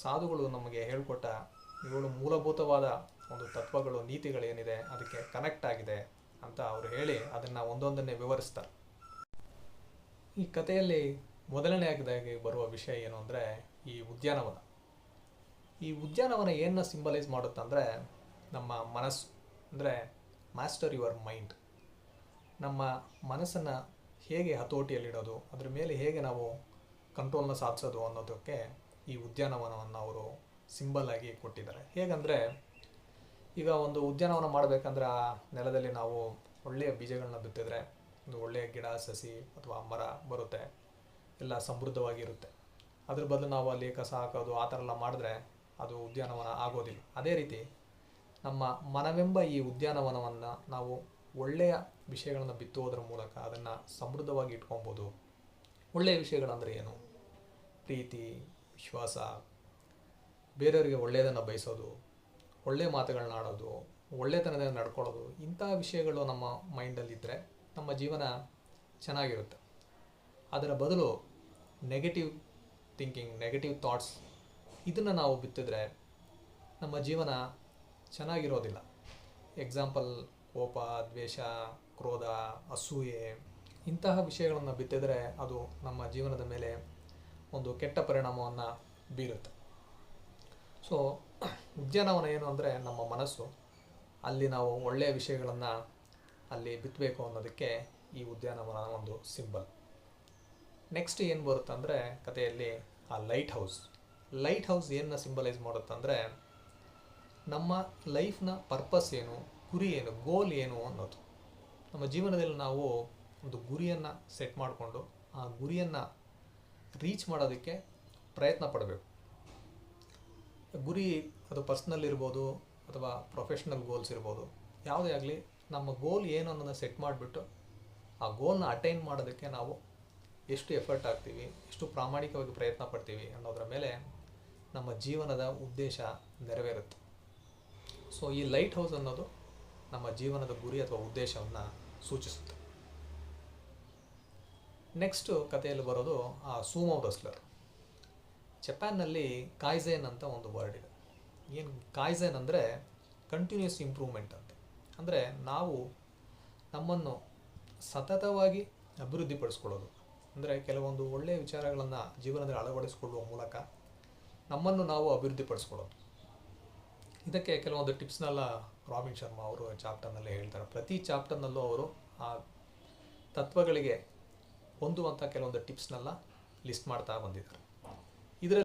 ಸಾಧುಗಳು ನಮಗೆ ಹೇಳಿಕೊಟ್ಟ ಇವುಗಳು ಮೂಲಭೂತವಾದ ಒಂದು ತತ್ವಗಳು ನೀತಿಗಳೇನಿದೆ ಅದಕ್ಕೆ ಕನೆಕ್ಟ್ ಆಗಿದೆ ಅಂತ ಅವರು ಹೇಳಿ ಅದನ್ನು ಒಂದೊಂದನ್ನೇ ವಿವರಿಸ್ತಾರೆ. ಈ ಕಥೆಯಲ್ಲಿ ಮೊದಲನೆಯದಾಗಿ ಬರುವ ವಿಷಯ ಏನು ಅಂದರೆ ಈ ಉದ್ಯಾನವನ. ಈ ಉದ್ಯಾನವನ ಏನನ್ನ ಸಿಂಬಲೈಸ್ ಮಾಡುತ್ತಂದರೆ ನಮ್ಮ ಮನಸ್ಸು, ಅಂದರೆ ಮಾಸ್ಟರ್ ಯುವರ್ ಮೈಂಡ್. ನಮ್ಮ ಮನಸ್ಸನ್ನು ಹೇಗೆ ಹತೋಟಿಯಲ್ಲಿಡೋದು, ಅದ್ರ ಮೇಲೆ ಹೇಗೆ ನಾವು ಕಂಟ್ರೋಲ್ನ ಸಾಧಿಸೋದು ಅನ್ನೋದಕ್ಕೆ ಈ ಉದ್ಯಾನವನವನ್ನು ಅವರು ಸಿಂಬಲ್ ಆಗಿ ಕೊಟ್ಟಿದ್ದಾರೆ. ಹೇಗಂದರೆ ಈಗ ಒಂದು ಉದ್ಯಾನವನ ಮಾಡಬೇಕಂದ್ರೆ ಆ ನೆಲದಲ್ಲಿ ನಾವು ಒಳ್ಳೆಯ ಬೀಜಗಳನ್ನ ಬಿತ್ತಿದ್ರೆ ಒಂದು ಒಳ್ಳೆಯ ಗಿಡ, ಸಸಿ ಅಥವಾ ಮರ ಬರುತ್ತೆ, ಎಲ್ಲ ಸಮೃದ್ಧವಾಗಿರುತ್ತೆ. ಅದ್ರ ಬದಲು ನಾವು ಅಲ್ಲಿ ಕಸ ಹಾಕೋದು ಆ ಥರ ಎಲ್ಲ ಮಾಡಿದ್ರೆ ಅದು ಉದ್ಯಾನವನ ಆಗೋದಿಲ್ಲ. ಅದೇ ರೀತಿ ನಮ್ಮ ಮನವೆಂಬ ಈ ಉದ್ಯಾನವನವನ್ನು ನಾವು ಒಳ್ಳೆಯ ವಿಷಯಗಳನ್ನು ಬಿತ್ತುವುದರ ಮೂಲಕ ಅದನ್ನು ಸಮೃದ್ಧವಾಗಿ ಇಟ್ಕೊಬೋದು. ಒಳ್ಳೆಯ ವಿಷಯಗಳಂದರೆ ಏನು? ಪ್ರೀತಿ, ವಿಶ್ವಾಸ, ಬೇರೆಯವರಿಗೆ ಒಳ್ಳೆಯದನ್ನು ಬಯಸೋದು, ಒಳ್ಳೆಯ ಮಾತುಗಳನ್ನ ಆಡೋದು, ಒಳ್ಳೆತನದಿಂದ ನಡ್ಕೊಳ್ಳೋದು, ಇಂತಹ ವಿಷಯಗಳು ನಮ್ಮ ಮೈಂಡಲ್ಲಿದ್ದರೆ ನಮ್ಮ ಜೀವನ ಚೆನ್ನಾಗಿರುತ್ತೆ. ಅದರ ಬದಲು ನೆಗೆಟಿವ್ ಥಿಂಕಿಂಗ್, ನೆಗೆಟಿವ್ ಥಾಟ್ಸ್ ಇದನ್ನು ನಾವು ಬಿತ್ತಿದ್ರೆ ನಮ್ಮ ಜೀವನ ಚೆನ್ನಾಗಿರೋದಿಲ್ಲ. ಎಕ್ಸಾಂಪಲ್ ಕೋಪ, ದ್ವೇಷ, ಕ್ರೋಧ, ಅಸೂಯೆ ಇಂತಹ ವಿಷಯಗಳನ್ನು ಬಿತ್ತಿದ್ರೆ ಅದು ನಮ್ಮ ಜೀವನದ ಮೇಲೆ ಒಂದು ಕೆಟ್ಟ ಪರಿಣಾಮವನ್ನು ಬೀರುತ್ತೆ. ಸೊ ಉದ್ಯಾನವನ ಏನು ಅಂದರೆ ನಮ್ಮ ಮನಸ್ಸು, ಅಲ್ಲಿ ನಾವು ಒಳ್ಳೆಯ ವಿಷಯಗಳನ್ನು ಅಲ್ಲಿ ಬಿತ್ತಬೇಕು ಅನ್ನೋದಕ್ಕೆ ಈ ಉದ್ಯಾನವನ ಒಂದು ಸಿಂಬಲ್. ನೆಕ್ಸ್ಟ್ ಏನು ಬರುತ್ತಂದರೆ ಕಥೆಯಲ್ಲಿ ಆ ಲೈಟ್ ಹೌಸ್. ಲೈಟ್ ಹೌಸ್ ಏನನ್ನ ಸಿಂಬಲೈಸ್ ಮಾಡುತ್ತಂದರೆ ನಮ್ಮ ಲೈಫ್ನ ಪರ್ಪಸ್ ಏನು, ಗುರಿ ಏನು, ಗೋಲ್ ಏನು ಅನ್ನೋದು. ನಮ್ಮ ಜೀವನದಲ್ಲಿ ನಾವು ಒಂದು ಗುರಿಯನ್ನು ಸೆಟ್ ಮಾಡಿಕೊಂಡು ಆ ಗುರಿಯನ್ನು ರೀಚ್ ಮಾಡೋದಕ್ಕೆ ಪ್ರಯತ್ನ ಪಡಬೇಕು. ಗುರಿ ಅದು ಪರ್ಸ್ನಲ್ ಇರ್ಬೋದು ಅಥವಾ ಪ್ರೊಫೆಷ್ನಲ್ ಗೋಲ್ಸ್ ಇರ್ಬೋದು, ಯಾವುದೇ ಆಗಲಿ ನಮ್ಮ ಗೋಲ್ ಏನು ಅನ್ನೋದನ್ನು ಸೆಟ್ ಮಾಡಿಬಿಟ್ಟು ಆ ಗೋಲ್ನ ಅಟೈನ್ ಮಾಡೋದಕ್ಕೆ ನಾವು ಎಷ್ಟು ಎಫರ್ಟ್ ಹಾಕ್ತೀವಿ, ಎಷ್ಟು ಪ್ರಾಮಾಣಿಕವಾಗಿ ಪ್ರಯತ್ನ ಪಡ್ತೀವಿ ಅನ್ನೋದರ ಮೇಲೆ ನಮ್ಮ ಜೀವನದ ಉದ್ದೇಶ ನೆರವೇರುತ್ತೆ. ಸೊ ಈ ಲೈಟ್ ಹೌಸ್ ಅನ್ನೋದು ನಮ್ಮ ಜೀವನದ ಗುರಿ ಅಥವಾ ಉದ್ದೇಶವನ್ನು ಸೂಚಿಸುತ್ತೆ. ನೆಕ್ಸ್ಟು ಕಥೆಯಲ್ಲಿ ಬರೋದು ಆ ಸೂಮೋ ರಸ್ಲರ್. ಜಪಾನ್ನಲ್ಲಿ ಕಾಯ್ಸೆನ್ ಅಂತ ಒಂದು ವರ್ಡ್ ಇದೆ. ಏನು ಕಾಯ್ಸೆನ್ ಅಂದರೆ ಕಂಟಿನ್ಯೂಸ್ ಇಂಪ್ರೂವ್ಮೆಂಟ್ ಅಂತ. ಅಂದರೆ ನಾವು ನಮ್ಮನ್ನು ಸತತವಾಗಿ ಅಭಿವೃದ್ಧಿಪಡಿಸ್ಕೊಳ್ಳೋದು. ಅಂದರೆ ಕೆಲವೊಂದು ಒಳ್ಳೆಯ ವಿಚಾರಗಳನ್ನು ಜೀವನದಲ್ಲಿ ಅಳವಡಿಸಿಕೊಳ್ಳುವ ಮೂಲಕ ನಮ್ಮನ್ನು ನಾವು ಅಭಿವೃದ್ಧಿಪಡಿಸ್ಕೊಳ್ಳೋದು. ಇದಕ್ಕೆ ಕೆಲವೊಂದು ಟಿಪ್ಸ್ನೆಲ್ಲ ರಾಬಿನ್ ಶರ್ಮಾ ಅವರು ಚಾಪ್ಟರ್ನಲ್ಲೇ ಹೇಳ್ತಾರೆ. ಪ್ರತಿ ಚಾಪ್ಟರ್ನಲ್ಲೂ ಅವರು ಆ ತತ್ವಗಳಿಗೆ ಹೊಂದುವಂಥ ಕೆಲವೊಂದು ಟಿಪ್ಸ್ನೆಲ್ಲ ಲಿಸ್ಟ್ ಮಾಡ್ತಾ ಬಂದಿದ್ದಾರೆ.